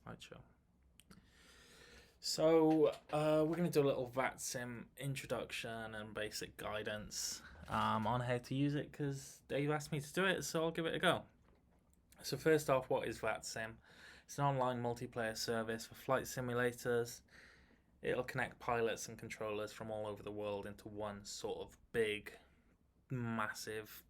Slideshow. So we're going to do a little Vatsim introduction and basic guidance on how to use it because Dave asked me to do it, so I'll give it a go. So first off, what is Vatsim? It's an online multiplayer service for flight simulators. It'll connect pilots and controllers from all over the world into one sort of big, massive,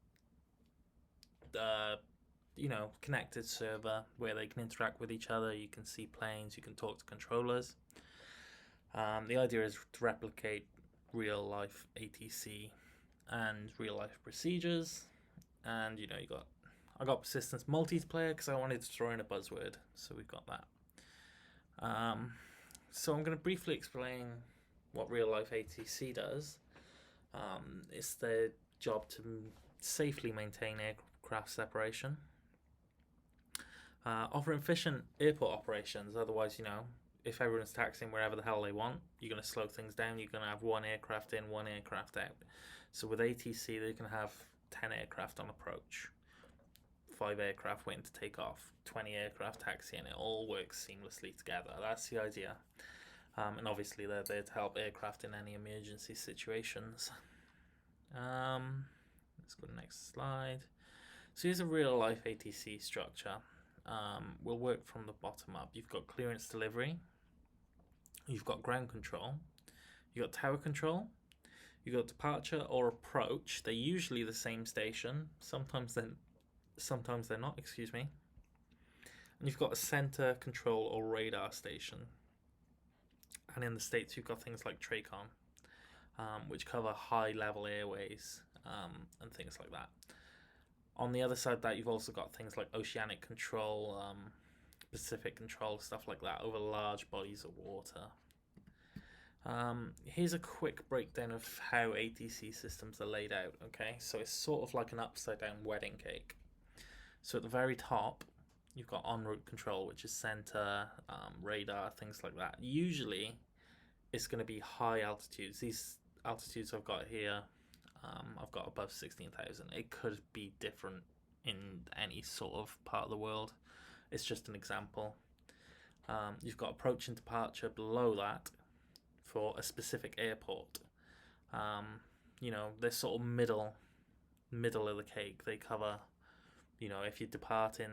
connected server where they can interact with each other. You can see planes, you can talk to controllers. The idea is to replicate real life ATC and real life procedures. And I got persistence multiplayer because I wanted to throw in a buzzword, so we've got that. So I'm going to briefly explain what real life ATC does. It's their job to safely maintain aircraft separation, offer efficient airport operations. Otherwise, if everyone's taxiing wherever the hell they want, you're going to slow things down. You're going to have one aircraft in, one aircraft out. So with ATC, they can have 10 aircraft on approach, 5 aircraft waiting to take off, 20 aircraft taxiing. It all works seamlessly together. That's the idea. And obviously, they're there to help aircraft in any emergency situations. Let's go to the next slide. So here's a real life ATC structure. We'll work from the bottom up. You've got clearance delivery. You've got ground control. You've got tower control. You've got departure or approach. They're usually the same station. Sometimes they're not. Excuse me. And you've got a center control or radar station. And in the States, you've got things like TRACON, which cover high-level airways and things like that. On the other side of that, you've also got things like oceanic control, Pacific control, stuff like that, over large bodies of water. Here's a quick breakdown of how ATC systems are laid out, okay? So it's sort of like an upside-down wedding cake. So at the very top, you've got en route control, which is center, radar, things like that. Usually, it's going to be high altitudes. These altitudes I've got here, I've got above 16,000. It could be different in any sort of part of the world. It's just an example. You've got approach and departure below that for a specific airport. They're sort of middle of the cake. They cover, if you're departing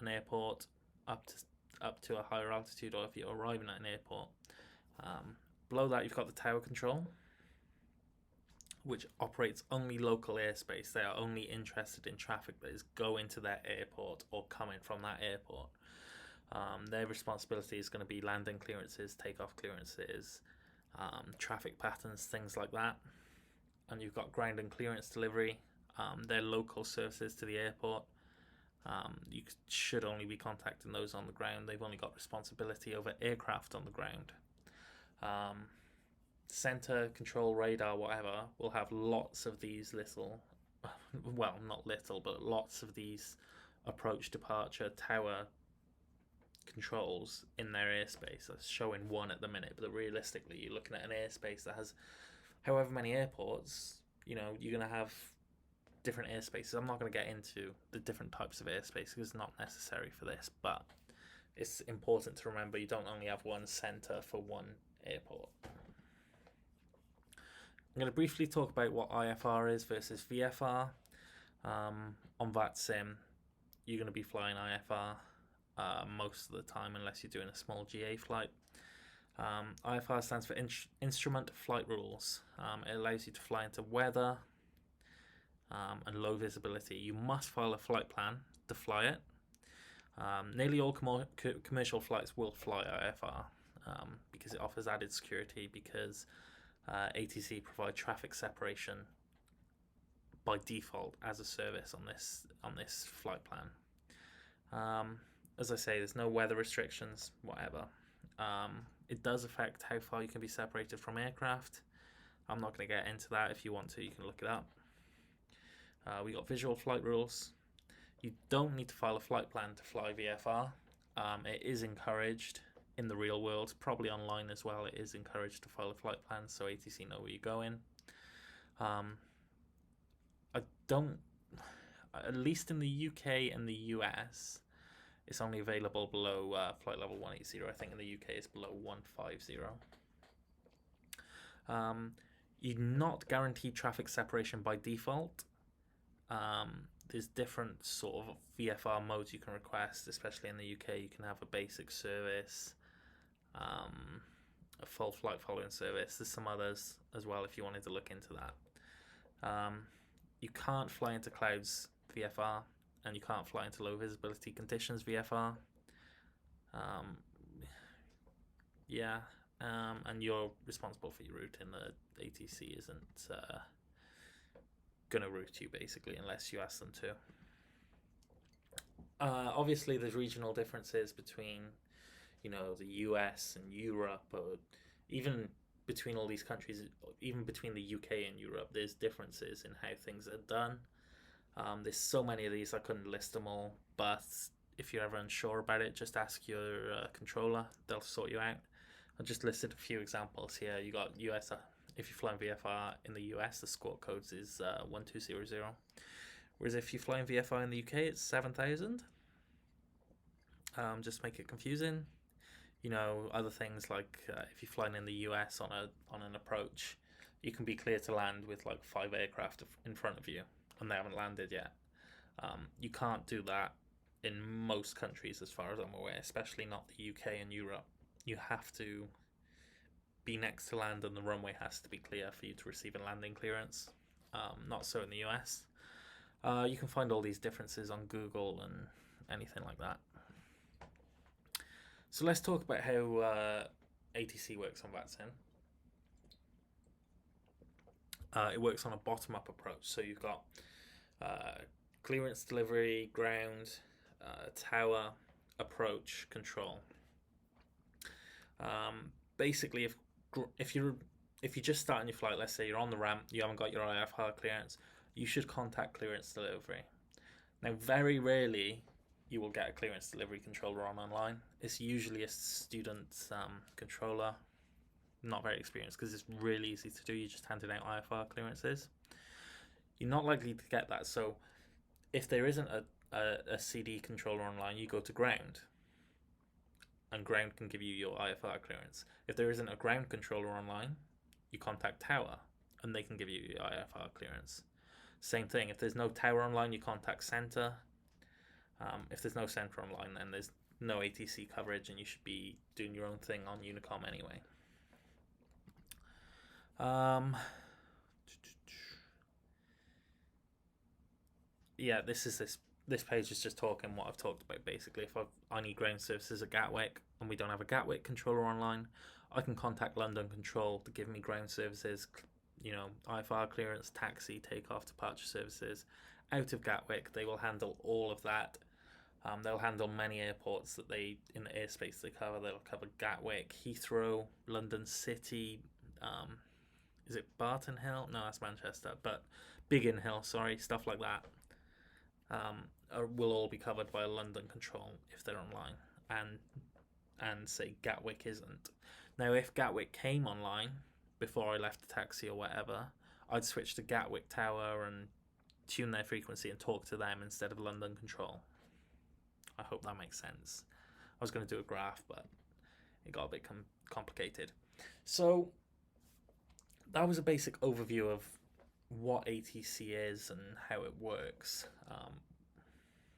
an airport up to a higher altitude, or if you're arriving at an airport. Below that, you've got the tower control, which operates only local airspace. They are only interested in traffic that is going to their airport or coming from that airport. Their responsibility is going to be landing clearances, takeoff clearances, traffic patterns, things like that. And you've got ground and clearance delivery. They're local services to the airport. You should only be contacting those on the ground. They've only got responsibility over aircraft on the ground. Center, control, radar, whatever, will have lots of these little, well, not little, but lots of these approach, departure, tower controls in their airspace. That's showing one at the minute, but realistically, you're looking at an airspace that has however many airports. You're going to have different airspaces. I'm not going to get into the different types of airspace because it's not necessary for this, but it's important to remember you don't only have one center for one airport. I'm going to briefly talk about what IFR is versus VFR. On Vatsim, you're going to be flying IFR most of the time unless you're doing a small GA flight. IFR stands for Instrument Flight Rules. It allows you to fly into weather and low visibility. You must file a flight plan to fly it. Nearly all commercial flights will fly IFR because it offers added security, because ATC provide traffic separation by default as a service on this flight plan. As I say, there's no weather restrictions, whatever. It does affect how far you can be separated from aircraft. I'm not going to get into that. If you want to, you can look it up. We got visual flight rules. You don't need to file a flight plan to fly VFR. It is encouraged in the real world, probably online as well. It is encouraged to file a flight plan so ATC know where you're going. At least in the UK and the US, It's only available below flight level 180. I think in the UK it's below 150. You're not guaranteed traffic separation by default. There's different sort of VFR modes you can request, especially in the UK. You can have a basic service, a full flight following service. There's some others as well if you wanted to look into that. You can't fly into clouds VFR, and you can't fly into low visibility conditions VFR. And you're responsible for your routing. The ATC isn't gonna route you basically unless you ask them to. Obviously, there's regional differences between, the US and Europe, or even between all these countries, even between the UK and Europe. There's differences in how things are done. There's so many of these, I couldn't list them all, but if you're ever unsure about it, just ask your controller. They'll sort you out. I just listed a few examples here. You got US. If you fly in VFR in the US, the score codes is 1200. Whereas if you fly in VFR in the UK, it's 7000. Just make it confusing. Other things like if you're flying in the US on an approach, you can be clear to land with like 5 aircraft in front of you, and they haven't landed yet. You can't do that in most countries, as far as I'm aware, especially not the UK and Europe. You have to be next to land, and the runway has to be clear for you to receive a landing clearance. Not so in the US. You can find all these differences on Google and anything like that. So let's talk about how ATC works on Vatsim. It works on a bottom-up approach. So you've got clearance, delivery, ground, tower, approach, control. Basically, if you're just starting your flight, let's say you're on the ramp, you haven't got your IFR clearance, you should contact clearance delivery. Now, very rarely you will get a clearance delivery controller online. It's usually a student controller, not very experienced, because it's really easy to do. You're just handing out IFR clearances. You're not likely to get that. So if there isn't a CD controller online, you go to ground, and ground can give you your IFR clearance. If there isn't a ground controller online, you contact tower, and they can give you your IFR clearance. Same thing, if there's no tower online, you contact center. If there's no center online, then there's no ATC coverage, and you should be doing your own thing on Unicom anyway. This page is just talking what I've talked about. Basically, if I need ground services at Gatwick and we don't have a Gatwick controller online, I can contact London Control to give me ground services, IFR clearance, taxi, takeoff, departure services out of Gatwick. They will handle all of that. They'll handle many airports that in the airspace they cover. They'll cover Gatwick, Heathrow, London City. Is it Barton Hill? No, that's Manchester. But Biggin Hill, sorry, stuff like that. Will all be covered by a London Control if they're online, and say Gatwick isn't. Now, if Gatwick came online before I left the taxi or whatever, I'd switch to Gatwick Tower and tune their frequency and talk to them instead of London Control. I hope that makes sense. I was going to do a graph, but it got a bit complicated. So that was a basic overview of what ATC is and how it works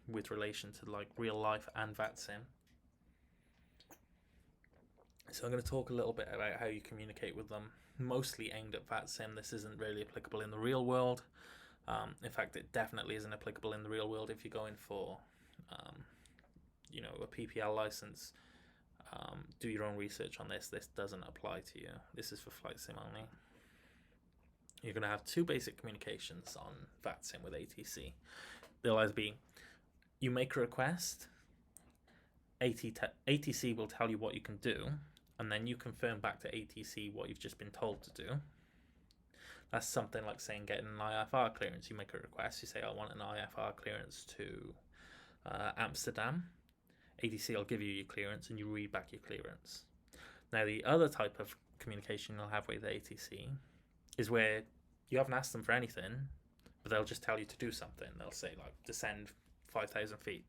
with relation to like real life and Vatsim. So I'm going to talk a little bit about how you communicate with them, mostly aimed at Vatsim. This isn't really applicable in the real world. In fact, it definitely isn't applicable in the real world if you're going for a PPL license. Do your own research on this. This doesn't apply to you. This is for flight sim only. You're going to have two basic communications on Vatsim with ATC. They'll either be, you make a request, ATC will tell you what you can do, and then you confirm back to ATC what you've just been told to do. That's something like saying getting an IFR clearance. You make a request, you say, I want an IFR clearance to Amsterdam. ATC will give you your clearance, and you read back your clearance. Now, the other type of communication you'll have with ATC is where you haven't asked them for anything, but they'll just tell you to do something. They'll say, like, descend 5,000 feet.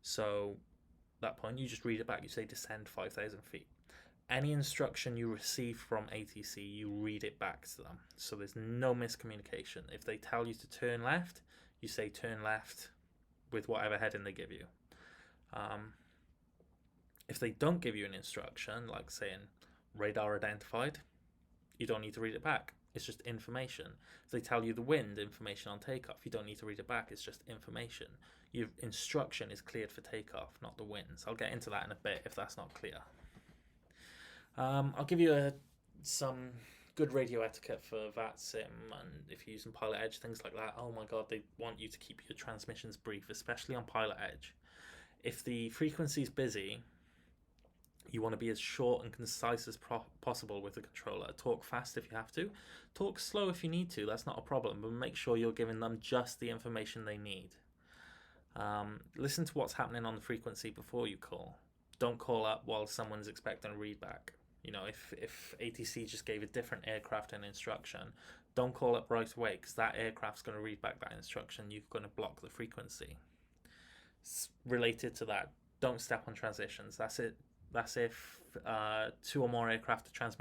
So that point, you just read it back. You say descend 5,000 feet. Any instruction you receive from ATC, you read it back to them. So there's no miscommunication. If they tell you to turn left, you say turn left with whatever heading they give you. If they don't give you an instruction, like saying radar identified, you don't need to read it back. It's just information. If they tell you the wind, information on takeoff, you don't need to read it back. It's just information. Your instruction is cleared for takeoff, not the winds. I'll get into that in a bit if that's not clear. I'll give you some good radio etiquette for Vatsim, and if you're using Pilot Edge, things like that. Oh my god, they want you to keep your transmissions brief, especially on Pilot Edge. If the frequency is busy, you want to be as short and concise as possible with the controller. Talk fast if you have to. Talk slow if you need to. That's not a problem, but make sure you're giving them just the information they need. Listen to what's happening on the frequency before you call. Don't call up while someone's expecting a readback. You know, if ATC just gave a different aircraft an instruction, don't call up right away, because that aircraft's going to read back that instruction. You're going to block the frequency. Related to that, don't step on transitions. That's it. That's if 2 or more aircraft are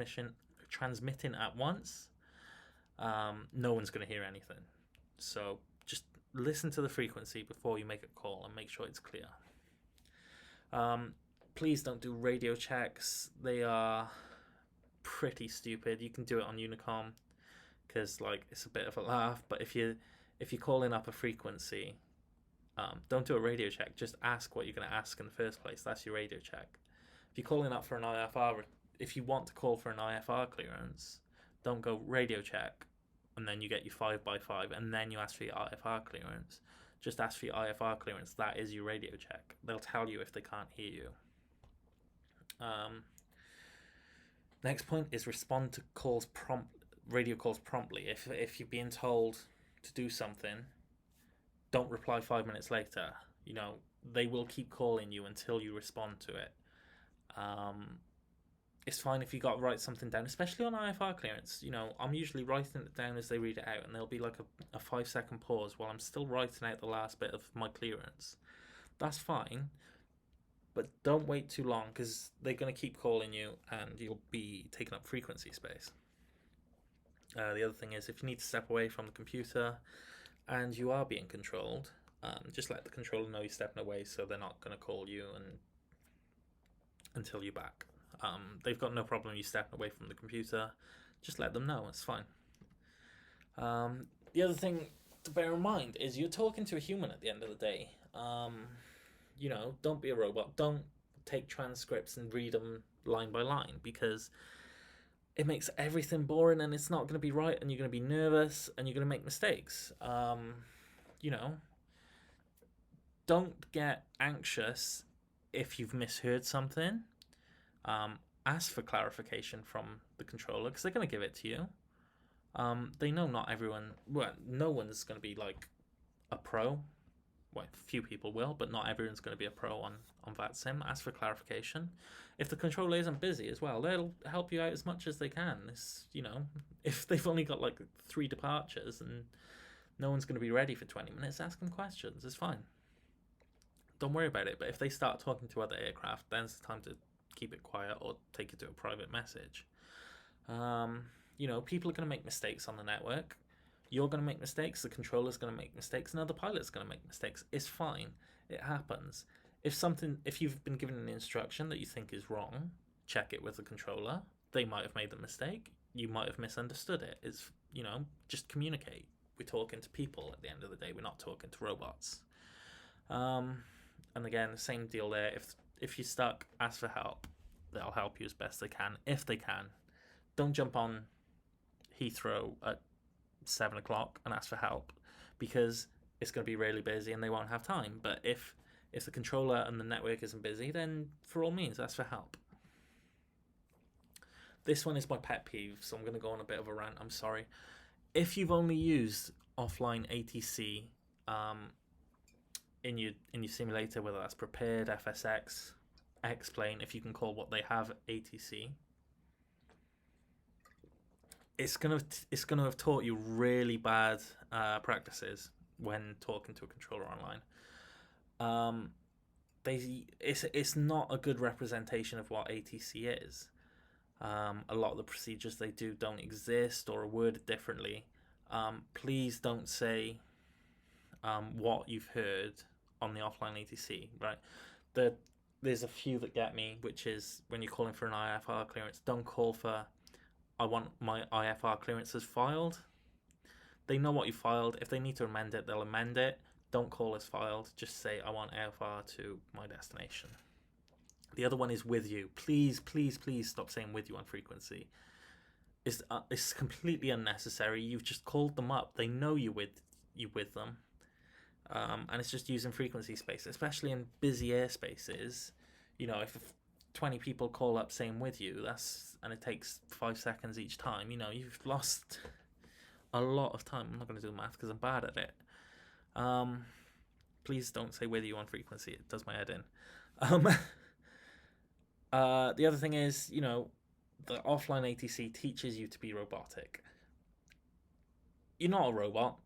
transmitting at once. No one's going to hear anything. So just listen to the frequency before you make a call and make sure it's clear. Please don't do radio checks. They are pretty stupid. You can do it on Unicom because it's a bit of a laugh. But if you're calling up a frequency, don't do a radio check. Just ask what you're going to ask in the first place. That's your radio check. If you're calling up for an IFR, if you want to call for an IFR clearance, don't go radio check and then you get your 5x5 and then you ask for your IFR clearance. Just ask for your IFR clearance. That is your radio check. They'll tell you if they can't hear you. Next point is respond to radio calls promptly. If you're being told to do something, don't reply 5 minutes later. You know, they will keep calling you until you respond to it. It's fine if you got to write something down, especially on IFR clearance. You know, I'm usually writing it down as they read it out, and there'll be like a 5-second pause while I'm still writing out the last bit of my clearance. That's fine, but don't wait too long, because they're going to keep calling you and you'll be taking up frequency space. The other thing is, if you need to step away from the computer and you are being controlled, just let the controller know you're stepping away, so they're not going to call you until you're back. They've got no problem you stepping away from the computer. Just let them know, it's fine. The other thing to bear in mind is you're talking to a human at the end of the day. You know, don't be a robot. Don't take transcripts and read them line by line, because it makes everything boring and it's not going to be right, and you're going to be nervous and you're going to make mistakes. You know, don't get anxious if you've misheard something. Ask for clarification from the controller, because they're going to give it to you. They know not everyone, no one's going to be like a pro. Well, few people will, but not everyone's going to be a pro on Vatsim. Ask for clarification. If the controller isn't busy as well, they'll help you out as much as they can. It's, you know, if they've only got 3 departures and no one's going to be ready for 20 minutes, ask them questions. It's fine. Don't worry about it. But if they start talking to other aircraft, then it's time to keep it quiet or take it to a private message. You know, people are going to make mistakes on the network. You're going to make mistakes, the controller's going to make mistakes, another pilot's going to make mistakes. It's fine. It happens. If you've been given an instruction that you think is wrong, check it with the controller. They might have made the mistake. You might have misunderstood it. It's, you know, just communicate. We're talking to people at the end of the day. We're not talking to robots. And again, the same deal there. If you're stuck, ask for help. They'll help you as best they can, if they can. Don't jump on Heathrow at 7 o'clock and ask for help, because it's going to be really busy and they won't have time. But if the controller and the network isn't busy, then for all means ask for help. This one is my pet peeve, so I'm going to go on a bit of a rant. I'm sorry. If you've only used offline ATC in your simulator, whether that's prepared, FSX, X-Plane, if you can call what they have ATC, it's gonna have taught you really bad practices when talking to a controller online. it's not a good representation of what ATC is. A lot of the procedures they do don't exist or are worded differently. Please don't say what you've heard on the offline ATC, right? There's a few that get me, which is when you're calling for an IFR clearance, don't call for, I want my IFR clearances filed. They know what you filed. If they need to amend it, they'll amend it. Don't call as filed. Just say, I want IFR to my destination. The other one is with you. Please, please, please stop saying with you on frequency. It's completely unnecessary. You've just called them up. They know you with them. And it's just using frequency space, especially in busy airspaces. If 20 people call up saying with you, and it takes 5 seconds each time, you've lost a lot of time. I'm not going to do the math because I'm bad at it. Please don't say with you on frequency. It does my head in. The other thing is, the offline ATC teaches you to be robotic. You're not a robot.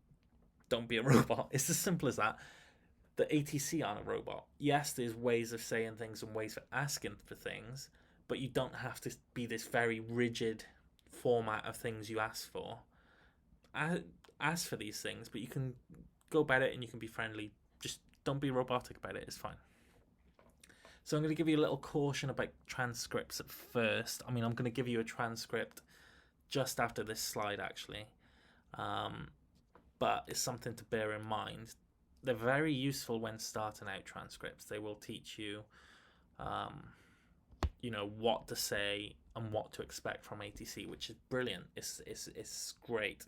Don't be a robot. It's as simple as that. The ATC aren't a robot. Yes, there's ways of saying things and ways for asking for things, but you don't have to be this very rigid format of things you ask for. Ask for these things, but you can go about it and you can be friendly. Just don't be robotic about it. It's fine. So I'm going to give you a little caution about transcripts at first. I'm going to give you a transcript just after this slide, actually. But it's something to bear in mind. They're very useful when starting out transcripts. They will teach you, what to say and what to expect from ATC, which is brilliant. It's great.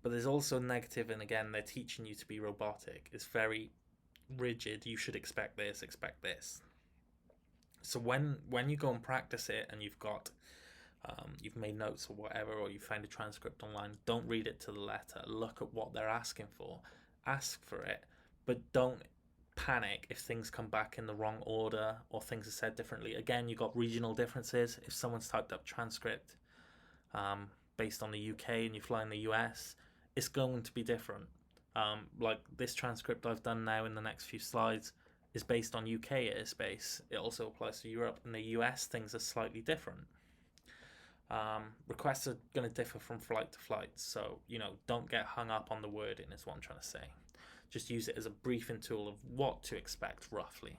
But there's also negative, and again, they're teaching you to be robotic. It's very rigid. You should expect this, expect this. So when you go and practice it and you've made notes or whatever, or you find a transcript online, don't read it to the letter. Look at what they're asking for. Ask for it, but don't panic if things come back in the wrong order or things are said differently. Again, you've got regional differences. If someone's typed up transcript based on the UK and you fly in the US, it's going to be different. Like this transcript I've done now in the next few slides is based on UK airspace. It also applies to Europe. In the US, things are slightly different. Requests are going to differ from flight to flight, so don't get hung up on the wording is what I'm trying to say. Just use it as a briefing tool of what to expect roughly.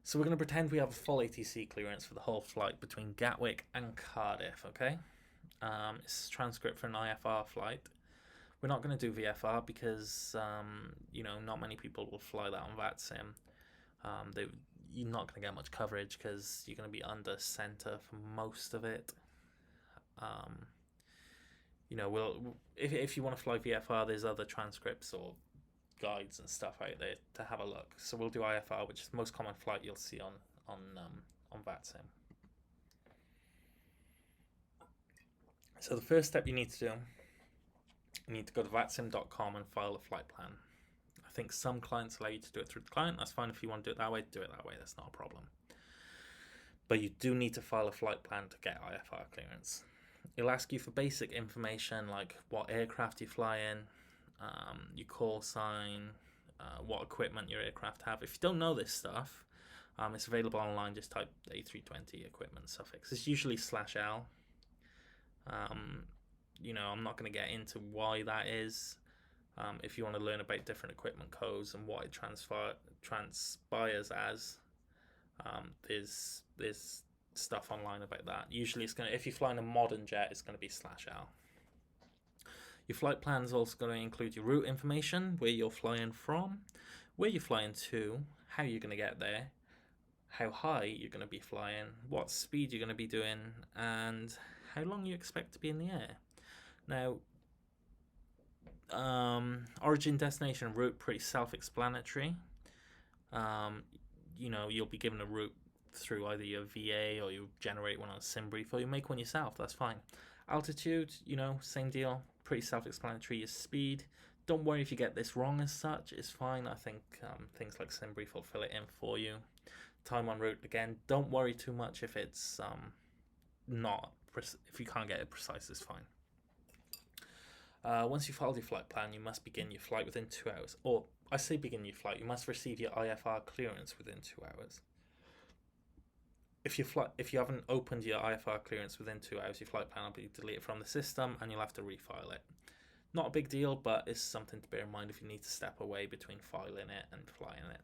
So we're going to pretend we have a full ATC clearance for the whole flight between Gatwick and Cardiff, okay? It's a transcript for an IFR flight. We're not going to do VFR because not many people will fly that on Vatsim. You're not going to get much coverage because you're going to be under center for most of it. If you want to fly VFR, there's other transcripts or guides and stuff out there to have a look. So we'll do IFR, which is the most common flight you'll see on Vatsim. So the first step you need to do, you need to go to vatsim.com and file a flight plan. I think some clients allow you to do it through the client. That's fine. If you want to do it that way, do it that way. That's not a problem. But you do need to file a flight plan to get IFR clearance. It'll ask you for basic information like what aircraft you fly in, your call sign, what equipment your aircraft have. If you don't know this stuff, it's available online. Just type A320 equipment suffix. It's usually /L. I'm not going to get into why that is. If you want to learn about different equipment codes and what it transpires as, there's stuff online about that. Usually if you're flying a modern jet, it's going to be /L. Your flight plan is also going to include your route information, where you're flying from, where you're flying to, how you're going to get there, how high you're going to be flying, what speed you're going to be doing, and how long you expect to be in the air. Now, origin, destination, route, pretty self-explanatory. You'll be given a route through either your VA or you generate one on a SimBrief or you make one yourself. That's fine. Altitude, same deal. Pretty self-explanatory. Your speed. Don't worry if you get this wrong as such. It's fine. I think things like SimBrief will fill it in for you. Time en route, again, don't worry too much if it's if you can't get it precise, it's fine. Once you filed your flight plan, you must begin your flight within 2 hours. Or I say begin your flight. You must receive your IFR clearance within 2 hours. If you haven't opened your IFR clearance within 2 hours, your flight plan will be deleted from the system, and you'll have to refile it. Not a big deal, but it's something to bear in mind if you need to step away between filing it and flying it.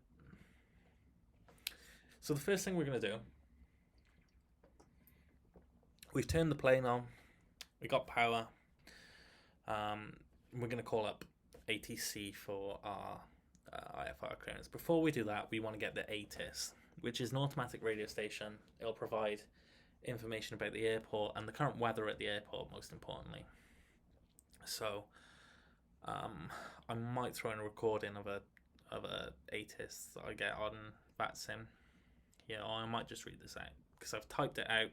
So the first thing we're going to do, we've turned the plane on, we got power. We're going to call up ATC for our IFR clearance. Before we do that, we want to get the ATIS, which is an automatic radio station. It'll provide information about the airport and the current weather at the airport, most importantly. So I might throw in a recording of a ATIS that I get on Vatsim. Yeah, or I might just read this out because I've typed it out.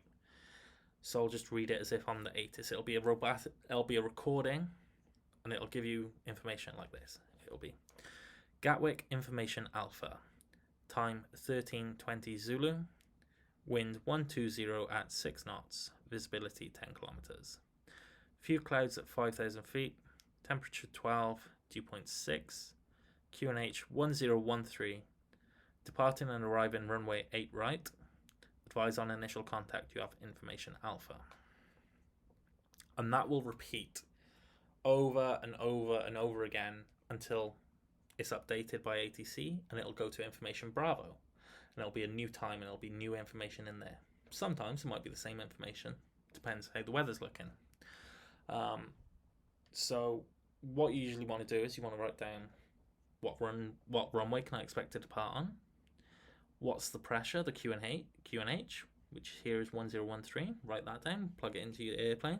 So I'll just read it as if I'm the ATIS. It'll be a recording, and it'll give you information like this. It'll be Gatwick Information Alpha, time 13:20 Zulu, wind 120 at 6 knots, visibility 10 kilometers. Few clouds at 5,000 feet, temperature 12, dew point 6, QNH 1013, departing and arriving runway 8 right. Advise on initial contact, you have information alpha. And that will repeat over and over and over again until it's updated by ATC, and it'll go to information Bravo. And it'll be a new time, and it'll be new information in there. Sometimes it might be the same information. Depends how the weather's looking. So what you usually want to do is you want to write down what runway can I expect to depart on, what's the pressure, the QNH, which here is 1013. Write that down, plug it into your airplane.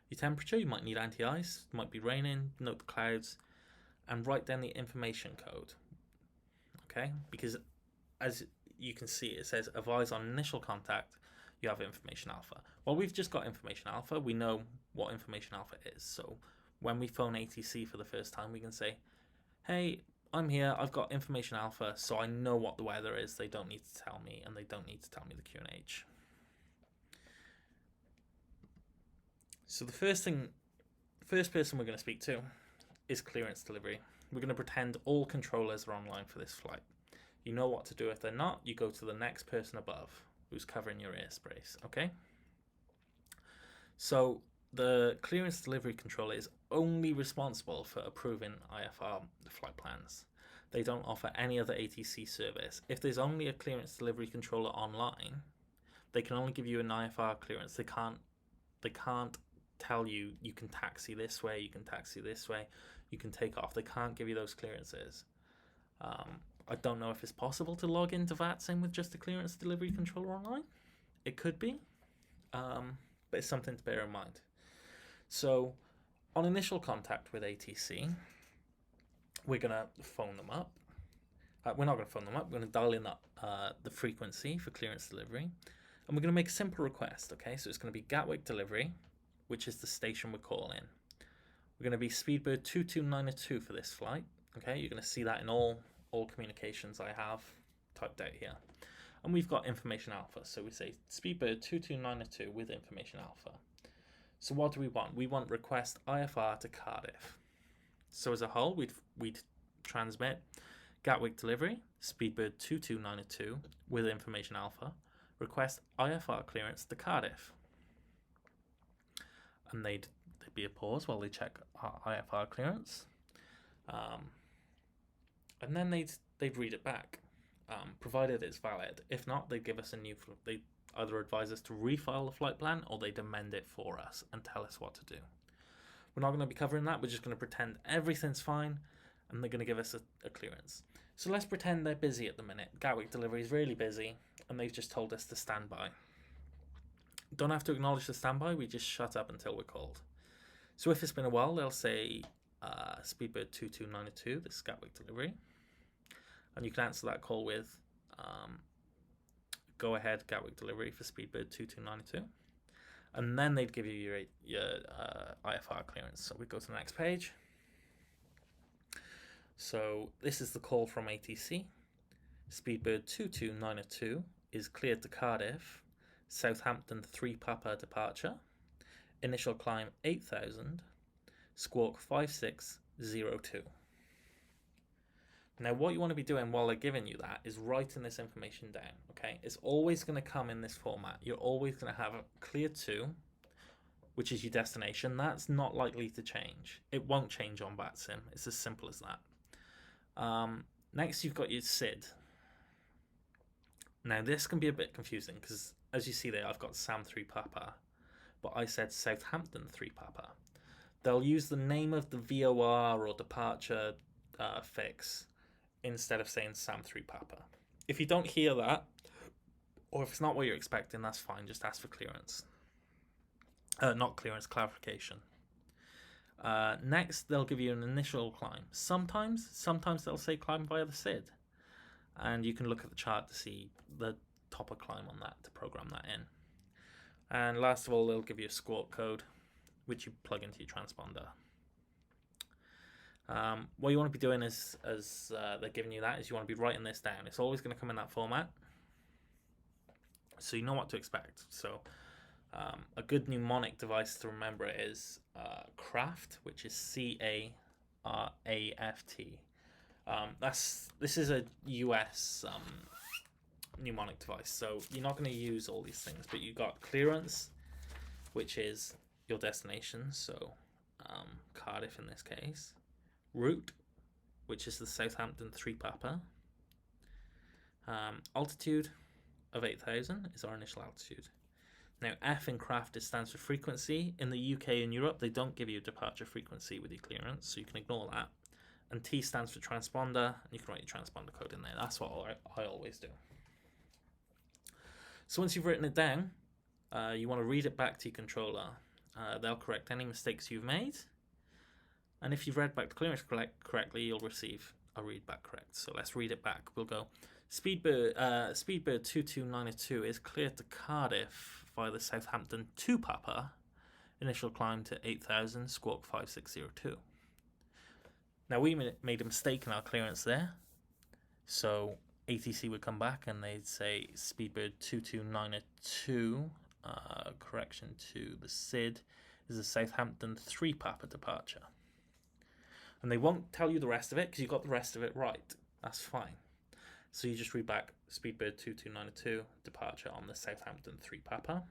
Your temperature, you might need anti-ice, it might be raining, note the clouds, and write down the information code. Okay, because as you can see, it says advise on initial contact, you have information alpha. Well, we've just got information alpha, we know what information alpha is. So when we phone ATC for the first time, we can say, hey, I'm here, I've got information alpha, so I know what the weather is. They don't need to tell me, and they don't need to tell me the QNH. So the first person we're going to speak to is clearance delivery. We're going to pretend all controllers are online for this flight. You know what to do. If they're not, you go to the next person above who's covering your airspace, okay? So the clearance delivery controller is only responsible for approving IFR flight plans. They don't offer any other ATC service. If there's only a clearance delivery controller online, they can only give you an IFR clearance. They can't tell you you can taxi this way, you can taxi this way, you can take off. They can't give you those clearances. I don't know if it's possible to log into Vatsim with just a clearance delivery controller online. It could be, but it's something to bear in mind. So on initial contact with ATC, we're going to phone them up. We're not going to phone them up. We're going to dial in the frequency for clearance delivery. And we're going to make a simple request, okay? So it's going to be Gatwick Delivery, which is the station we're calling. We're going to be Speedbird 22902 for this flight, okay? You're going to see that in all communications I have typed out here. And we've got information alpha. So we say Speedbird 22902 with information alpha. So what do we want? We want request IFR to Cardiff. So as a whole, we'd transmit Gatwick Delivery, Speedbird 22902 with information alpha, request IFR clearance to Cardiff. And there'd be a pause while they check our IFR clearance. And then they'd read it back, provided it's valid. If not, they'd give us they either advise us to refile the flight plan, or they'd amend it for us and tell us what to do. We're not going to be covering that. We're just going to pretend everything's fine, and they're going to give us a clearance. So let's pretend they're busy at the minute. Gatwick Delivery is really busy, and they've just told us to stand by. Don't have to acknowledge the standby. We just shut up until we're called. So if it's been a while, they'll say Speedbird 22902, this is Gatwick Delivery, and you can answer that call with go ahead Gatwick Delivery for Speedbird 22902. And then they'd give you your IFR clearance. So we go to the next page. So this is the call from ATC. Speedbird 22902 is cleared to Cardiff, Southampton 3 Papa departure, initial climb 8,000, squawk 5602. Now, what you want to be doing while they're giving you that is writing this information down, okay? It's always going to come in this format. You're always going to have a clear to, which is your destination. That's not likely to change. It won't change on Vatsim. It's as simple as that. Next, you've got your SID. Now, this can be a bit confusing because, as you see there, I've got Sam 3 Papa, but I said Southampton 3 Papa. They'll use the name of the VOR or departure fix instead of saying Sam 3 Papa. If you don't hear that, or if it's not what you're expecting, that's fine. Just ask for clearance. Not clearance, clarification. Next, they'll give you an initial climb. Sometimes they'll say climb via the SID. And you can look at the chart to see the top of climb on that to program that in. And last of all, they'll give you a squawk code, which you plug into your transponder. What you want to be doing is, as they're giving you that, is you want to be writing this down. It's always going to come in that format, so you know what to expect. So a good mnemonic device to remember is CRAFT, which is CARAFT. This is a US mnemonic device, so you're not going to use all these things, but you got clearance, which is your destination, so Cardiff in this case. Route, which is the Southampton 3 Papa. Altitude of 8,000 is our initial altitude. Now, F in craft stands for frequency. In the UK and Europe, they don't give you a departure frequency with your clearance, so you can ignore that. And T stands for transponder, and you can write your transponder code in there. That's what I always do. So once you've written it down, you want to read it back to your controller. They'll correct any mistakes you've made. And if you've read back the clearance correctly, you'll receive a read back correct. So let's read it back. We'll go, Speedbird 22902 is cleared to Cardiff via the Southampton 2 Papa. Initial climb to 8,000, squawk 5602. Now we made a mistake in our clearance there. So ATC would come back and they'd say Speedbird 22902, correction to the SID, is a Southampton 3 Papa departure. And they won't tell you the rest of it because you got the rest of it right. That's fine. So you just read back Speedbird 22902, departure on the Southampton 3 Papa.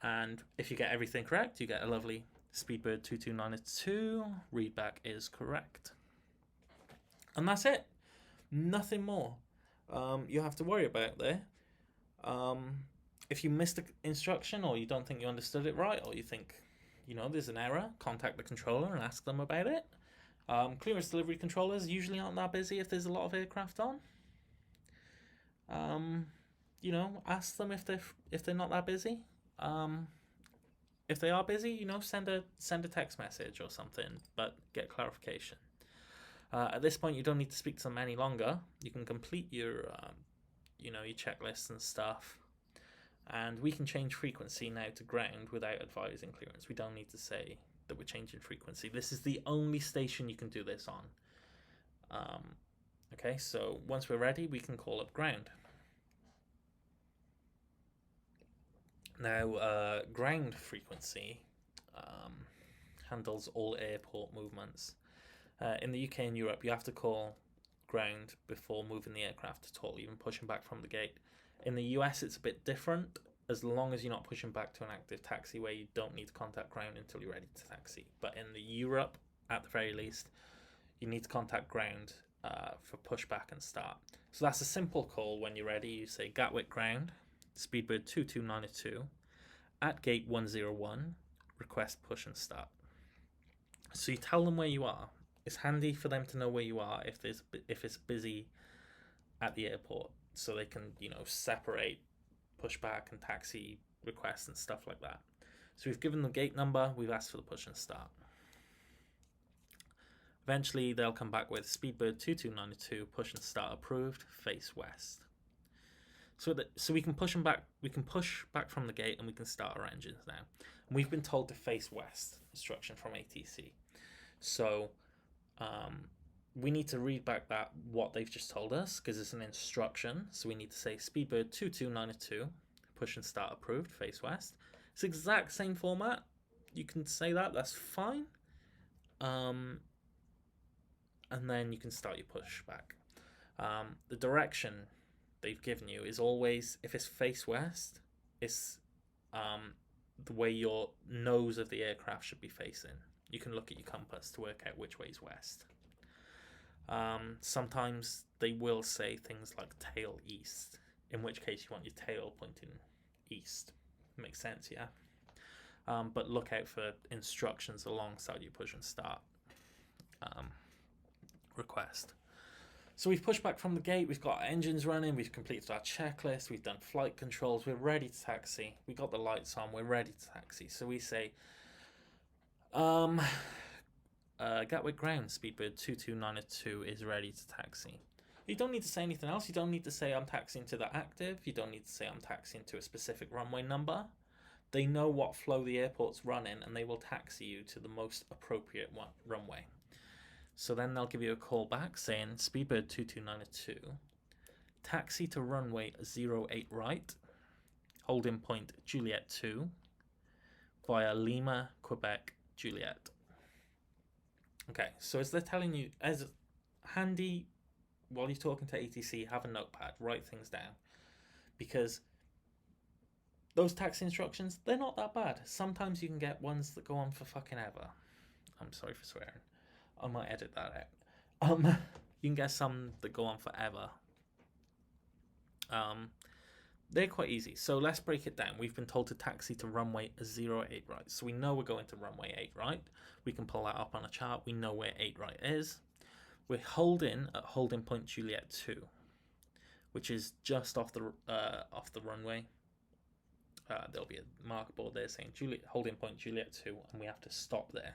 And if you get everything correct, you get a lovely Speedbird 22902, read back is correct. And that's it. Nothing more you have to worry about there. If you missed an instruction or you don't think you understood it right, or you think, there's an error, contact the controller and ask them about it. Clearance delivery controllers usually aren't that busy if there's a lot of aircraft on. Ask them if they're not that busy. If they are busy, send a text message or something, but get clarification. At this point, you don't need to speak to them any longer. You can complete your checklists and stuff. And we can change frequency now to ground without advising clearance. We don't need to say that we're changing frequency. This is the only station you can do this on. Okay, so once we're ready, we can call up ground. Now, ground frequency handles all airport movements. In the UK and Europe, you have to call ground before moving the aircraft at all, even pushing back from the gate. In the US, it's a bit different. As long as you're not pushing back to an active taxiway, you don't need to contact ground until you're ready to taxi. But in the Europe, at the very least, you need to contact ground for pushback and start. So that's a simple call. When you're ready, you say Gatwick ground, Speedbird 22902, at gate 101, request push and start. So you tell them where you are. It's handy for them to know where you are if it's busy at the airport, so they can separate pushback and taxi requests and stuff like that. So we've given the gate number, we've asked for the push and start. Eventually they'll come back with Speedbird 22902, push and start approved, face west. So we can push them back. We can push back from the gate and we can start our engines now. And we've been told to face west. Instruction from ATC. So we need to read back what they've just told us because it's an instruction. So we need to say Speedbird 22902, push and start approved, face west. It's the exact same format. You can say that. That's fine. and then you can start your pushback. The direction they've given you is always, if it's face west, it's the way your nose of the aircraft should be facing. You can look at your compass to work out which way is west. Sometimes they will say things like tail east, in which case you want your tail pointing east. Makes sense, yeah? But look out for instructions alongside your push and start request. So we've pushed back from the gate, we've got our engines running, we've completed our checklist, we've done flight controls, we're ready to taxi. We've got the lights on, we're ready to taxi. So we say, Gatwick Ground, Speedbird 2292 is ready to taxi. You don't need to say anything else. You don't need to say I'm taxiing to the active. You don't need to say I'm taxiing to a specific runway number. They know what flow the airport's running, and they will taxi you to the most appropriate runway. So then they'll give you a call back saying, Speedbird 2292, taxi to runway 08 right, holding point Juliet 2, via Lima, Quebec, Juliet. Okay, so as they're telling you, as handy, while you're talking to ATC, have a notepad, write things down. Because those taxi instructions, they're not that bad. Sometimes you can get ones that go on for fucking ever. I'm sorry for swearing. I might edit that out. You can get some that go on forever. They're quite easy. So let's break it down. We've been told to taxi to runway 08 right. So we know we're going to runway 8 right. We can pull that up on a chart. We know where 8 right is. We're holding at holding point Juliet 2, which is just off the runway. There'll be a marker board there saying holding point Juliet 2, and we have to stop there.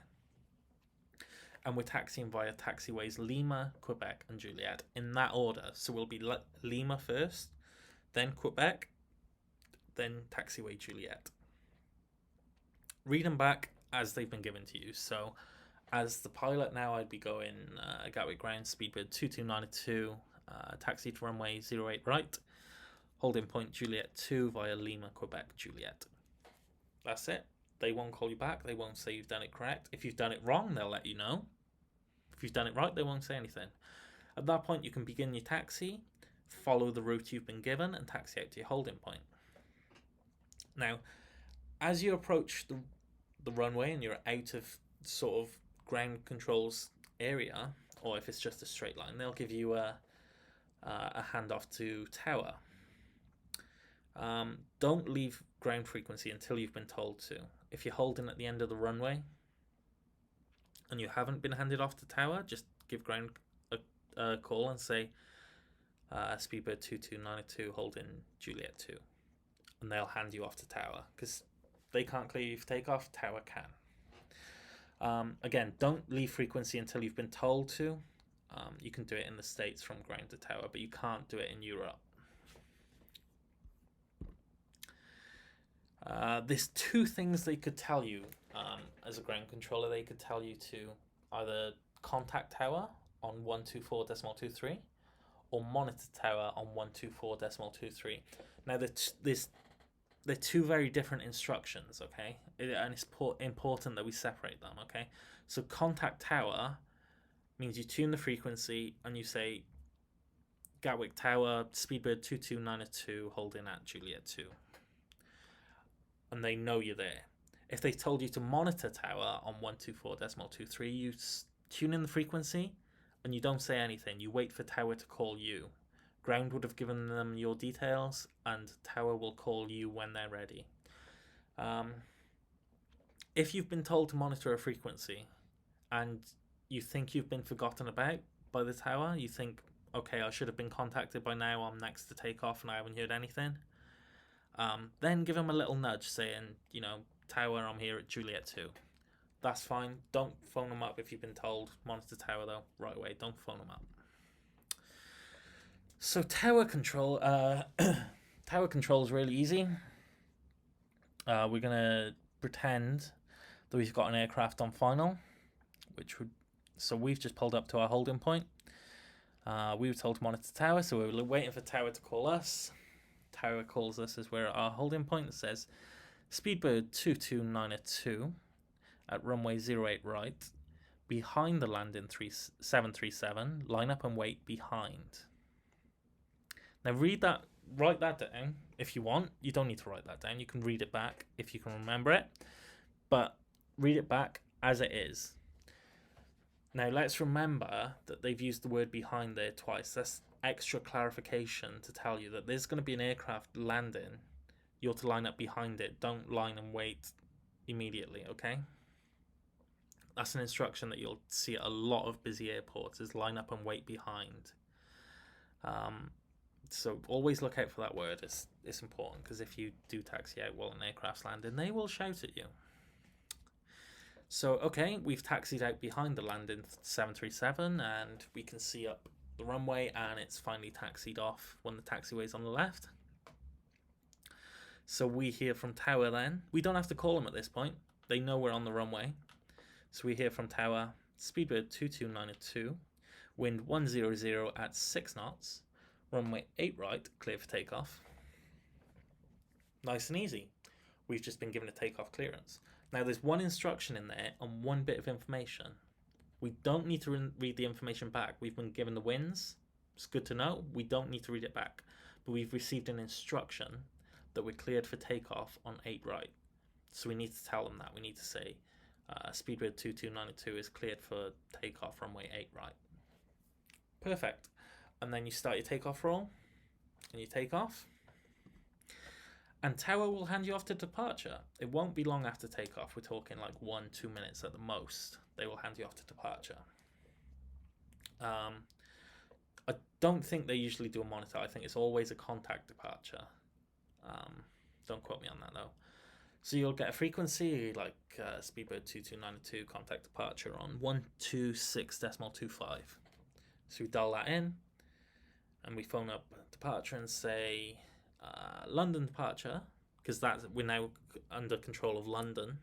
And we're taxiing via taxiways Lima, Quebec, and Juliet in that order. So we'll be Lima first, then Quebec, then taxiway Juliet. Read them back as they've been given to you. So as the pilot now, I'd be going Gatwick Ground, Speedbird 2292, taxi to runway 08 right, holding point Juliet 2 via Lima, Quebec, Juliet. That's it. They won't call you back. They won't say you've done it correct. If you've done it wrong, they'll let you know. If you've done it right, they won't say anything. At that point, you can begin your taxi, follow the route you've been given, and taxi out to your holding point. Now, as you approach the runway and you're out of sort of ground controls area, or if it's just a straight line, they'll give you a handoff to tower. Don't leave ground frequency until you've been told to. If you're holding at the end of the runway and you haven't been handed off to tower, just give ground a call and say Speedbird 2292 holding Juliet 2, and they'll hand you off to tower because they can't clear you for takeoff. Tower can. Again, don't leave frequency until you've been told to. You can do it in the States from ground to tower, but you can't do it in Europe. There's two things they could tell you as a ground controller. They could tell you to either contact tower on 124.23 or monitor tower on 124.23. Now, they're two very different instructions, okay? And it's important that we separate them, okay? So contact tower means you tune the frequency and you say Gatwick Tower, Speedbird 2292, holding at Juliet 2. And they know you're there. If they told you to monitor tower on 124.23, you tune in the frequency and you don't say anything. You wait for tower to call you. Ground would have given them your details and tower will call you when they're ready. If you've been told to monitor a frequency and you think you've been forgotten about by the tower, you think, okay, I should have been contacted by now, I'm next to take off and I haven't heard anything, then give them a little nudge saying, tower, I'm here at Juliet 2. That's fine. Don't phone them up if you've been told. Monitor tower, though, right away. Don't phone them up. So tower control, tower control is really easy. We're going to pretend that we've got an aircraft on final, so we've just pulled up to our holding point. We were told to monitor tower, so we were waiting for tower to call us. Tower calls us as we're at our holding point. It says Speedbird 2292 at runway 08 right. behind the landing 737, line up and wait behind. Now write that down if you want. You don't need to write that down. You can read it back if you can remember it, but read it back as it is. Now let's remember that they've used the word behind there twice. That's extra clarification to tell you that there's going to be an aircraft landing. You're to line up behind it. Don't line and wait immediately, okay? That's an instruction that you'll see at a lot of busy airports, is line up and wait behind. So always look out for that word. It's important, because if you do taxi out while an aircraft's landing, they will shout at you. So, okay, we've taxied out behind the landing 737, and we can see up the runway, and it's finally taxied off when the taxiway's on the left. So we hear from tower then. We don't have to call them at this point. They know we're on the runway. So we hear from tower, speedbird 22902, wind 100 at 6 knots, runway 8 right, clear for takeoff. Nice and easy. We've just been given a takeoff clearance. Now there's one instruction in there and one bit of information. We don't need to read the information back. We've been given the winds. It's good to know. We don't need to read it back. But we've received an instruction that we're cleared for takeoff on 8 right. So we need to tell them that. We need to say speedbird 22902 is cleared for takeoff runway 8 right. Perfect. And then you start your takeoff roll and you take off. And tower will hand you off to departure. It won't be long after takeoff. We're talking like 1-2 minutes at the most. They will hand you off to departure. I don't think they usually do a monitor. I think it's always a contact departure. Don't quote me on that though. So you'll get a frequency like speedbird 22902 contact departure on 126.25. So we dial that in, and we phone up departure and say London departure, because we're now under control of London.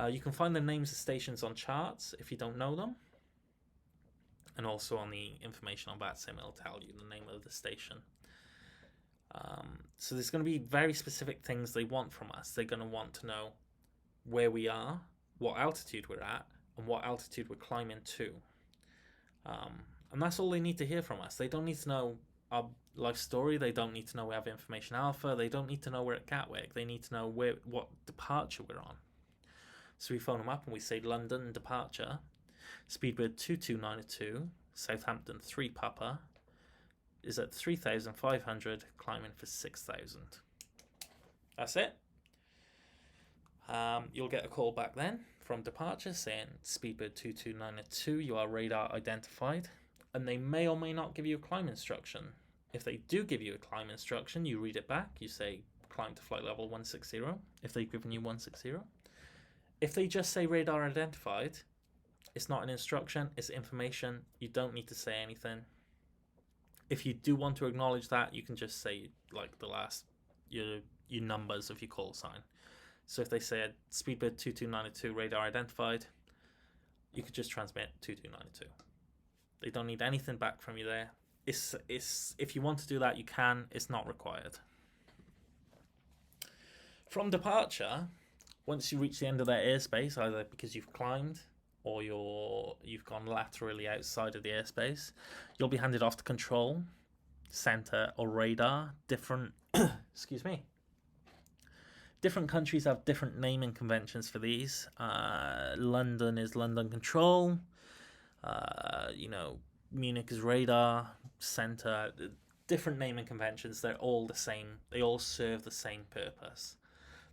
You can find the names of stations on charts if you don't know them, and also on the information on Vatsim it'll tell you the name of the station. So there's going to be very specific things they want from us. They're going to want to know where we are, what altitude we're at, and what altitude we're climbing to. And that's all they need to hear from us. They don't need to know our life story. They don't need to know we have information alpha. They don't need to know we're at Gatwick. They need to know what departure we're on. So we phone them up and we say London departure, speedbird 22902, Southampton 3 Papa, is at 3,500, climbing for 6,000. That's it. You'll get a call back then from departure saying speedbird 22902, you are radar identified, and they may or may not give you a climb instruction. If they do give you a climb instruction, you read it back. You say climb to flight level 160 if they've given you 160. If they just say radar identified, it's not an instruction, it's information. You don't need to say anything. If you do want to acknowledge that, you can just say like the last your numbers of your call sign. So if they said speedbird 22902 radar identified, you could just transmit 2292. They don't need anything back from you there. It's if you want to do that, you can. It's not required. From departure, once you reach the end of that airspace, either because you've climbed or you've gone laterally outside of the airspace, you'll be handed off to control, center, or radar. Different excuse me. Different countries have different naming conventions for these. London is London control. Munich is radar, center. Different naming conventions. They're all the same. They all serve the same purpose.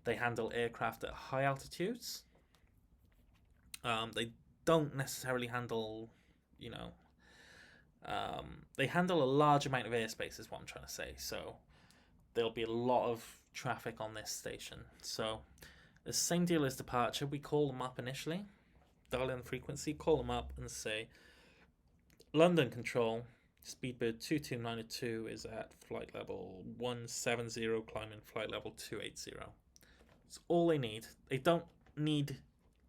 They handle aircraft at high altitudes. They don't necessarily handle, they handle a large amount of airspace is what I'm trying to say. So there'll be a lot of traffic on this station. So the same deal as departure. We call them up initially, dial in the frequency, call them up and say, London control, speedbird 22902 is at flight level 170, climbing flight level 280. It's all they need. They don't need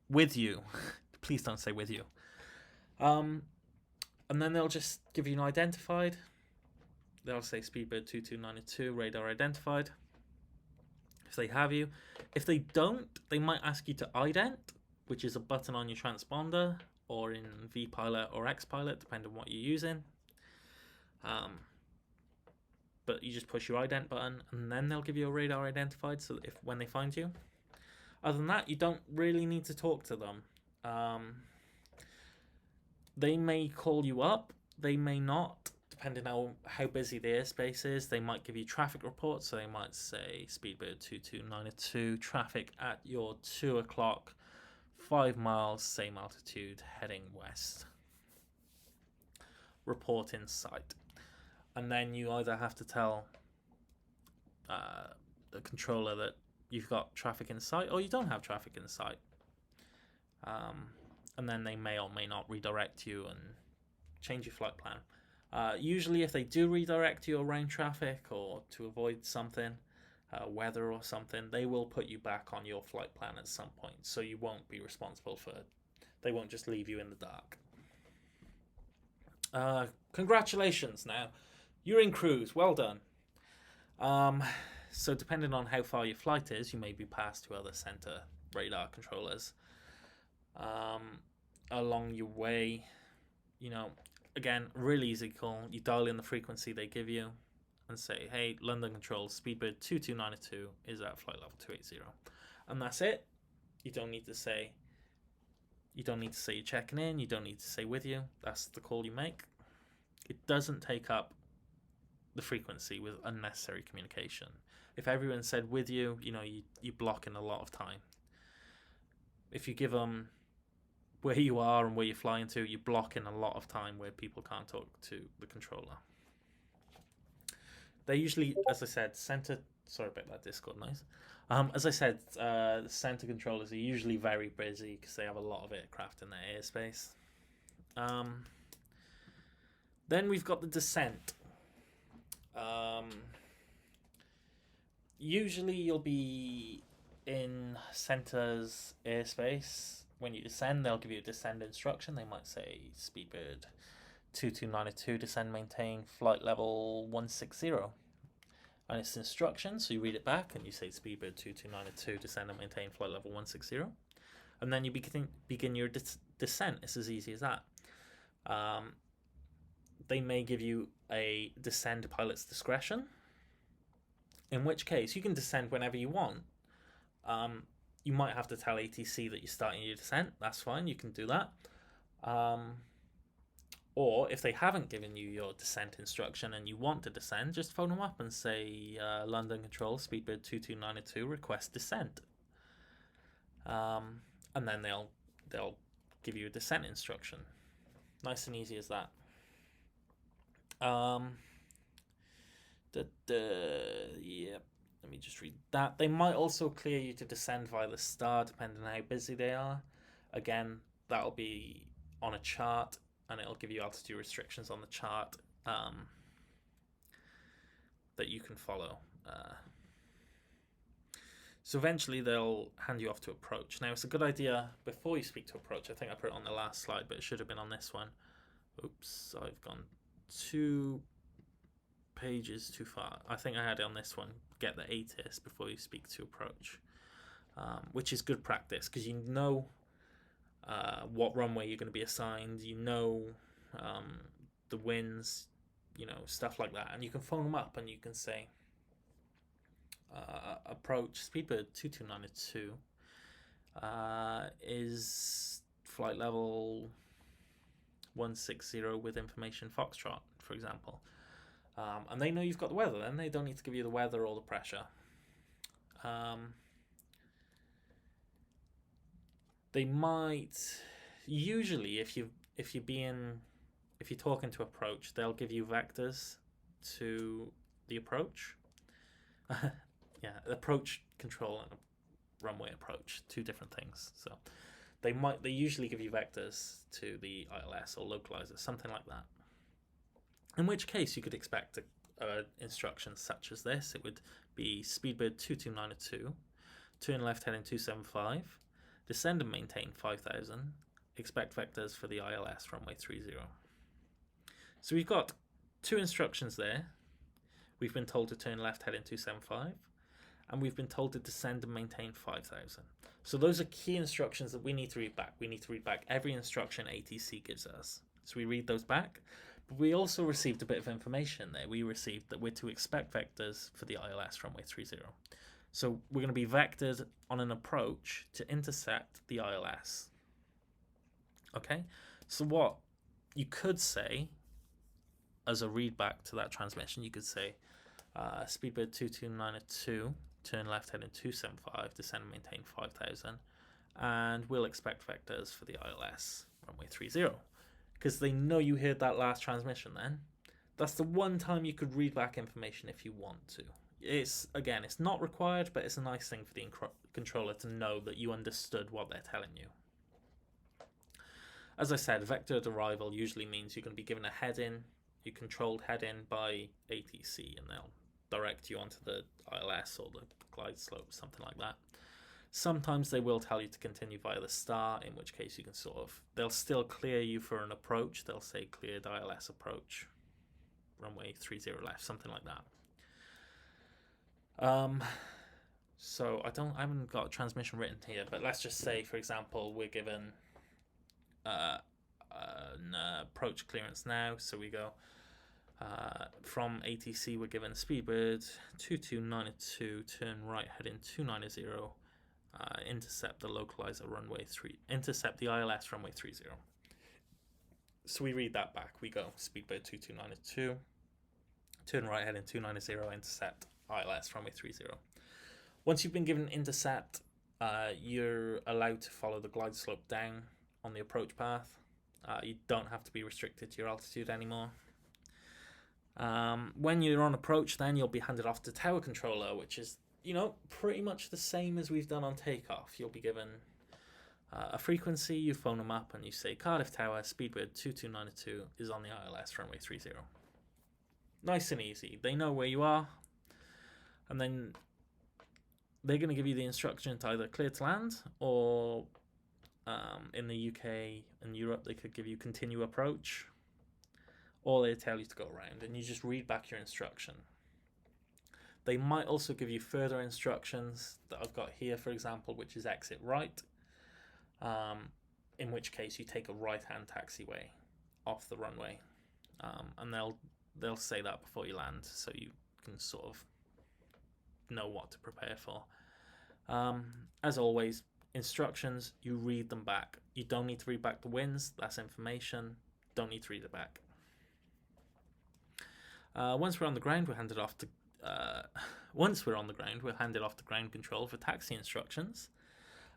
with you. Please don't say with you. And then they'll just give you an identified. They'll say speedbird 22902, radar identified. If they have you. If they don't, they might ask you to ident. which is a button on your transponder, or in vPilot or xPilot, depending on what you're using. But you just push your ident button, and then they'll give you a radar identified, so if when they find you. Other than that, you don't really need to talk to them. They may call you up, they may not, depending on how busy the airspace is. They might give you traffic reports, so they might say Speedbird 22902, traffic at your 2 o'clock, 5 miles, same altitude, heading west. Report in sight. And then you either have to tell the controller that you've got traffic in sight, or you don't have traffic in sight. And then they may or may not redirect you and change your flight plan. Usually if they do redirect you around traffic or to avoid something, weather or something, they will put you back on your flight plan at some point, so you won't be responsible for it. They won't just leave you in the dark. Congratulations now. You're in cruise. Well done. So depending on how far your flight is, you may be passed to other center radar controllers. Along your way, again, really easy call. You dial in the frequency they give you and say, hey, London Control, Speedbird 22902 is at flight level 280. And that's it. You don't need to say you're checking in. You don't need to say with you. That's the call you make. It doesn't take up the frequency with unnecessary communication. If everyone said with you, you block in a lot of time. If you give them where you are and where you're flying to, you block in a lot of time where people can't talk to the controller. They usually, as I said, sorry about that Discord noise. As I said, the center controllers are usually very busy because they have a lot of aircraft in their airspace. Then we've got the descent. Usually you'll be in center's airspace. When you descend, they'll give you a descend instruction. They might say Speedbird 22902, descend, maintain flight level 160. And it's instruction, so you read it back and you say Speedbird 22902, descend and maintain flight level 160. And then you begin your descent. It's as easy as that. They may give you a descend pilot's discretion, in which case you can descend whenever you want. You might have to tell ATC that you're starting your descent. That's fine, you can do that. Or if they haven't given you your descent instruction and you want to descend, just phone them up and say, London Control, Speedbird 22902, request descent. And then they'll give you a descent instruction. Nice and easy as that. Yep. Let me just read that. They might also clear you to descend via the star, depending on how busy they are. Again, that'll be on a chart, and it'll give you altitude restrictions on the chart that you can follow. So eventually they'll hand you off to approach. Now, it's a good idea before you speak to approach. I think I put it on the last slide, but it should have been on this one. Oops, I've gone 2 pages too far. I think I had it on this one. Get the ATIS before you speak to approach, which is good practice because you know what runway you're going to be assigned. You know the winds, stuff like that, and you can phone them up and you can say, approach Speedbird 22902 is flight level 160 with information Foxtrot, for example. And they know you've got the weather, then they don't need to give you the weather or the pressure. They might usually, if you're talking to approach, they'll give you vectors to the approach. Yeah, approach control and runway approach, 2 different things. So they usually give you vectors to the ILS or localizer, something like that. In which case you could expect instructions such as this. It would be Speedbird 22902, turn left heading 275, descend and maintain 5000, expect vectors for the ILS runway 30. So we've got 2 instructions there. We've been told to turn left heading 275, and we've been told to descend and maintain 5,000. So those are key instructions that we need to read back. We need to read back every instruction ATC gives us. So we read those back. But we also received a bit of information there. We received that we're to expect vectors for the ILS runway 30. So we're going to be vectored on an approach to intercept the ILS. Okay, so what you could say as a readback to that transmission, you could say Speedbird 22902, turn left heading 275, descend and maintain 5,000, and we'll expect vectors for the ILS runway 30. Because they know you heard that last transmission then. That's the one time you could read back information if you want to. It's not required, but it's a nice thing for the controller to know that you understood what they're telling you. As I said, vectored arrival usually means you're going to be given a head-in, you controlled head-in by ATC, and they'll direct you onto the ILS or the glide slope, something like that. Sometimes they will tell you to continue via the star, in which case you can they'll still clear you for an approach. They'll say cleared ILS approach, runway 30 left, something like that. So I haven't got a transmission written here, but let's just say, for example, we're given an approach clearance now. So we go from ATC, we're given Speedbird 22902, turn right heading 290, intercept the localizer runway 3, intercept the ILS runway 30. So we read that back. We go Speedbird 22902, turn right heading 290, intercept ILS runway 30. Once you've been given intercept, you're allowed to follow the glide slope down on the approach path. You don't have to be restricted to your altitude anymore. When you're on approach, then you'll be handed off to tower controller, which is, pretty much the same as we've done on takeoff. You'll be given a frequency, you phone them up, and you say, Cardiff Tower, Speedbird 2292 is on the ILS runway 30. Nice and easy. They know where you are, and then they're going to give you the instruction to either clear to land, or in the UK and Europe, they could give you continue approach, or they tell you to go around, and you just read back your instruction. They might also give you further instructions that I've got here, for example, which is exit right, in which case you take a right-hand taxiway off the runway, and they'll say that before you land, so you can sort of know what to prepare for. As always, instructions, you read them back. You don't need to read back the winds, that's information, don't need to read it back. Once we're on the ground, we're handed off to ground control for taxi instructions,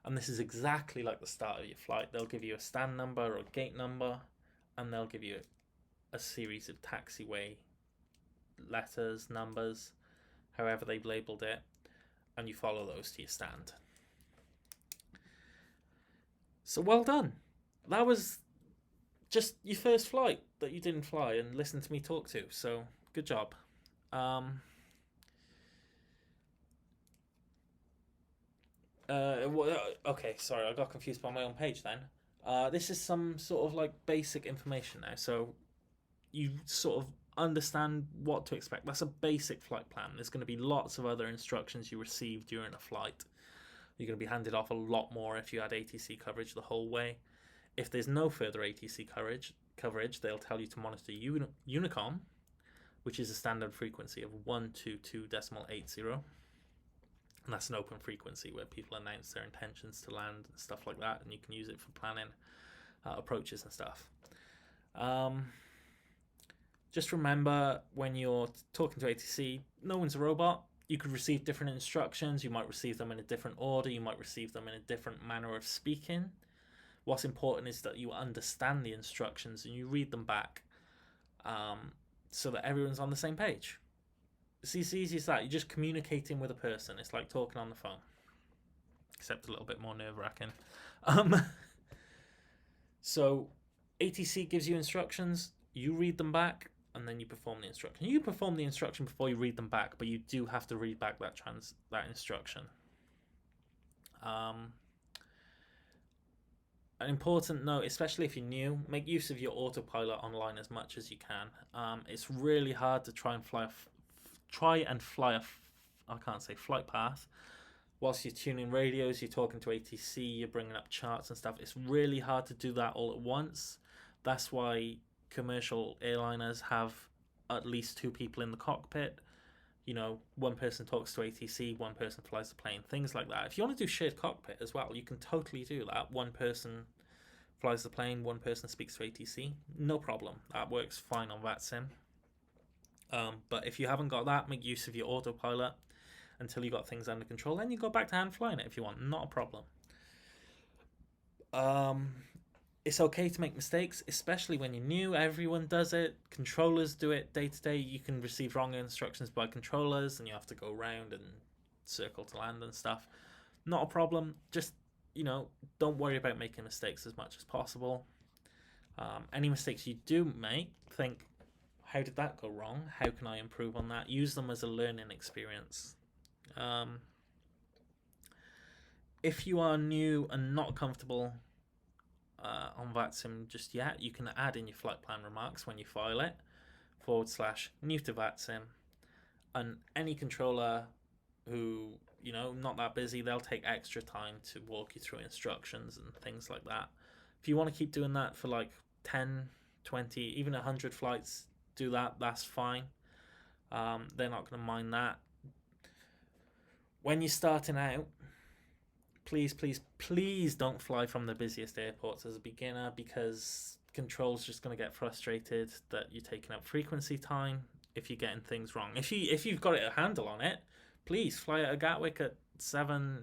and this is exactly like the start of your flight. They'll give you a stand number or gate number, and they'll give you a series of taxiway letters, numbers, however they've labeled it, and you follow those to your stand. So well done. That was just your first flight that you didn't fly and listen to me talk to, so good job. Okay, sorry, I got confused by my own page then. This is some sort of like basic information now, so you sort of understand what to expect. That's a basic flight plan. There's going to be lots of other instructions you receive during a flight. You're going to be handed off a lot more if you had ATC coverage the whole way. If there's no further ATC coverage, they'll tell you to monitor Unicom, which is a standard frequency of 122.80. And that's an open frequency where people announce their intentions to land and stuff like that, and you can use it for planning approaches and stuff. Just remember, when you're talking to ATC, no one's a robot. You could receive different instructions. You might receive them in a different order. You might receive them in a different manner of speaking. What's important is that you understand the instructions and you read them back, so that everyone's on the same page. It's as easy as that. You're just communicating with a person. It's like talking on the phone, except a little bit more nerve-wracking. So ATC gives you instructions, you read them back, and then you perform the instruction. You perform the instruction before you read them back, but you do have to read back that instruction. An important note, especially if you're new, make use of your autopilot online as much as you can. It's really hard to try and fly flight path. Whilst you're tuning radios, you're talking to ATC, you're bringing up charts and stuff. It's really hard to do that all at once. That's why commercial airliners have at least 2 people in the cockpit. You know, one person talks to ATC, one person flies the plane, things like that. If you want to do shared cockpit as well, you can totally do that. One person flies the plane, one person speaks to ATC. No problem. That works fine on Vatsim. But if you haven't got that, make use of your autopilot until you got things under control. Then you go back to hand flying it if you want. Not a problem. It's okay to make mistakes, especially when you're new. Everyone does it. Controllers do it day to day. You can receive wrong instructions by controllers and you have to go around and circle to land and stuff. Not a problem. Just, you know, don't worry about making mistakes as much as possible. Any mistakes you do make, think, how did that go wrong? How can I improve on that? Use them as a learning experience. If you are new and not comfortable on Vatsim just yet, you can add in your flight plan remarks when you file it, /new to Vatsim. And any controller who, you know, not that busy, they'll take extra time to walk you through instructions and things like that. If you want to keep doing that for like 10, 20, even 100 flights, do that. That's fine. They're not going to mind that. When you're starting out, please don't fly from the busiest airports as a beginner, because control's just going to get frustrated that you're taking up frequency time if you're getting things wrong. If you've got a handle on it, please fly at Gatwick at 7-8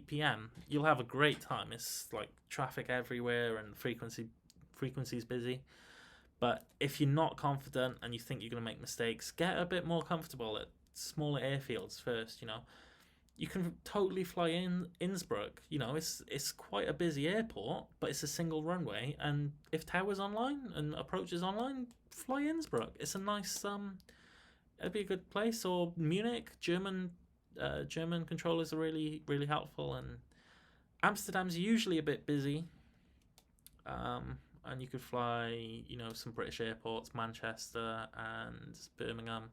p.m. You'll have a great time. It's like traffic everywhere and frequency's busy. But if you're not confident and you think you're going to make mistakes, get a bit more comfortable at smaller airfields first. You know, you can totally fly in Innsbruck. You know, it's quite a busy airport, but it's a single runway. And if tower's online and approach is online, fly Innsbruck. It's a nice it'd be a good place. Or Munich, German controllers are really, really helpful. And Amsterdam's usually a bit busy. And you could fly, you know, some British airports, Manchester and Birmingham,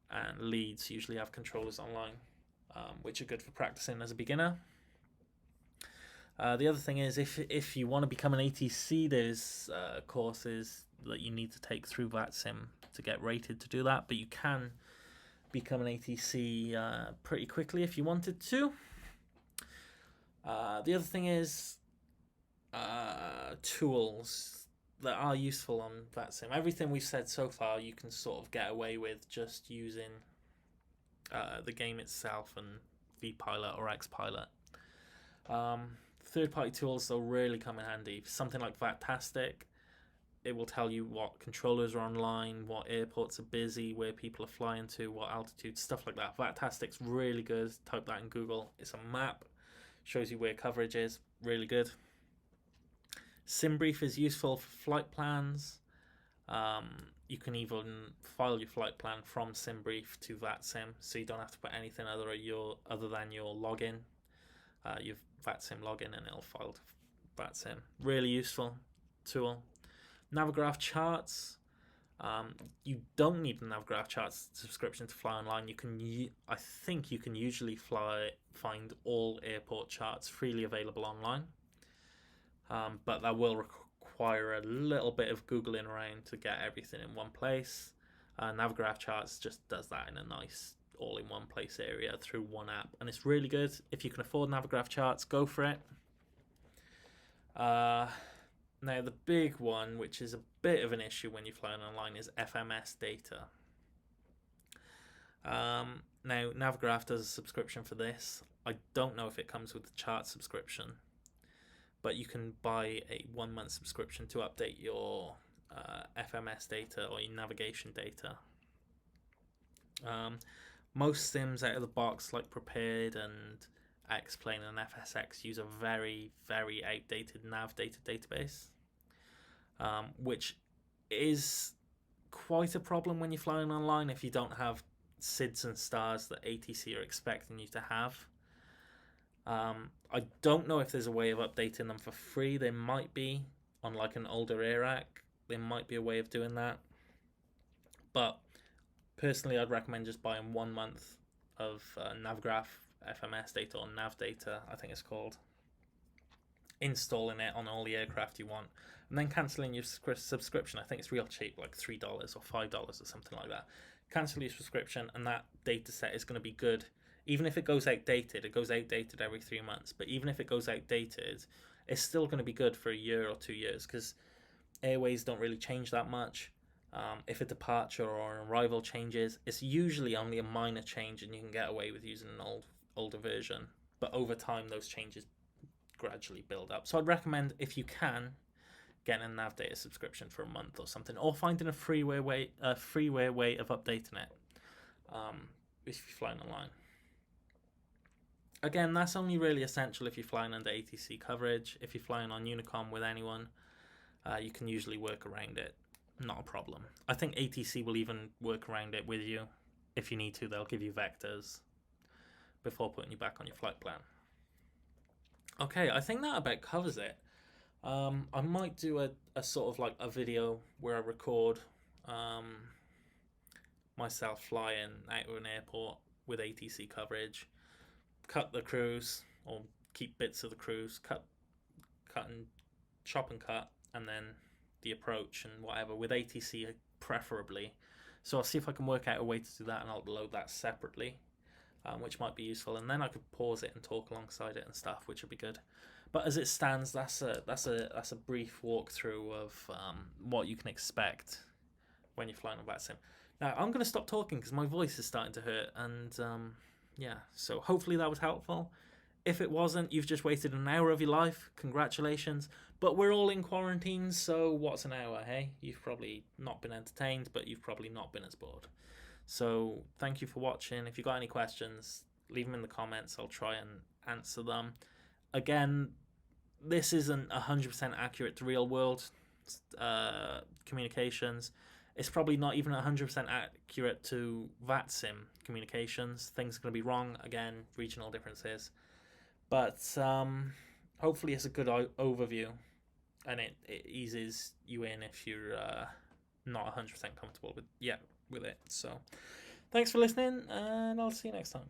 and Leeds usually have controllers online, which are good for practicing as a beginner. The other thing is, if you want to become an ATC, there's courses that you need to take through Vatsim to get rated to do that, but you can become an ATC pretty quickly if you wanted to. The other thing is tools that are useful on Vatsim. Everything we've said so far you can sort of get away with just using the game itself and vPilot or XPilot. Third-party tools will really come in handy. Something like Vatastic, it will tell you what controllers are online, what airports are busy, where people are flying to, what altitude, stuff like that. Vatastic's really good. Type that in Google. It's a map, shows you where coverage is. Really good. SimBrief is useful for flight plans. You can even file your flight plan from SimBrief to Vatsim, so you don't have to put anything other than your login, your Vatsim login, and it'll file to Vatsim. Really useful tool. Navigraph charts. You don't need a Navigraph charts subscription to fly online. I think you can usually find all airport charts freely available online. But that will require a little bit of Googling around to get everything in one place. Navigraph Charts just does that in a nice all-in-one place area through one app, and it's really good. If you can afford Navigraph Charts, go for it. Now, the big one, which is a bit of an issue when you're flying online, is FMS data. Now, Navigraph does a subscription for this. I don't know if it comes with the chart subscription, but you can buy a 1-month subscription to update your FMS data or your navigation data. Most sims out of the box, like Prepared and X-Plane and FSX, use a very, very outdated nav data database, which is quite a problem when you're flying online if you don't have SIDs and stars that ATC are expecting you to have. I don't know if there's a way of updating them for free. There might be on like an older AIRAC. There might be a way of doing that. But personally, I'd recommend just buying 1 month Navigraph FMS data, or navdata, I think it's called. Installing it on all the aircraft you want, and then cancelling your subscription. I think it's real cheap, like $3 or $5 or something like that. Cancel your subscription, and that data set is going to be good. Even if it goes outdated, it goes outdated every 3 months, but even if it goes outdated, it's still going to be good for a year or 2 years, because airways don't really change that much. If a departure or an arrival changes, it's usually only a minor change, and you can get away with using an older version. But over time, those changes gradually build up. So I'd recommend, if you can, getting a NavData subscription for a month or something, or finding a freeware way of updating it if you're flying online. Again, that's only really essential if you're flying under ATC coverage. If you're flying on Unicom with anyone, you can usually work around it. Not a problem. I think ATC will even work around it with you. If you need to, they'll give you vectors before putting you back on your flight plan. Okay, I think that about covers it. I might do a sort of like a video where I record myself flying out of an airport with ATC coverage, cut the cruise, or keep bits of the cruise, cut and chop and cut, and then the approach and whatever with ATC preferably. So I'll see if I can work out a way to do that, and I'll load that separately, which might be useful, and then I could pause it and talk alongside it and stuff, which would be good. But as it stands, that's a brief walkthrough of what you can expect when you're flying on Vatsim. Now I'm going to stop talking because my voice is starting to hurt, and yeah. So hopefully that was helpful. If it wasn't, you've just wasted an hour of your life. Congratulations. But we're all in quarantine, so what's an hour, hey? You've probably not been entertained, but you've probably not been as bored. So thank you for watching. If you've got any questions, leave them in the comments. I'll try and answer them. Again, this isn't 100% accurate to real world communications. It's probably not even 100% accurate to Vatsim communications. Things are going to be wrong. Again, regional differences. But hopefully it's a good overview, and it eases you in if you're not 100% comfortable with it. So thanks for listening, and I'll see you next time.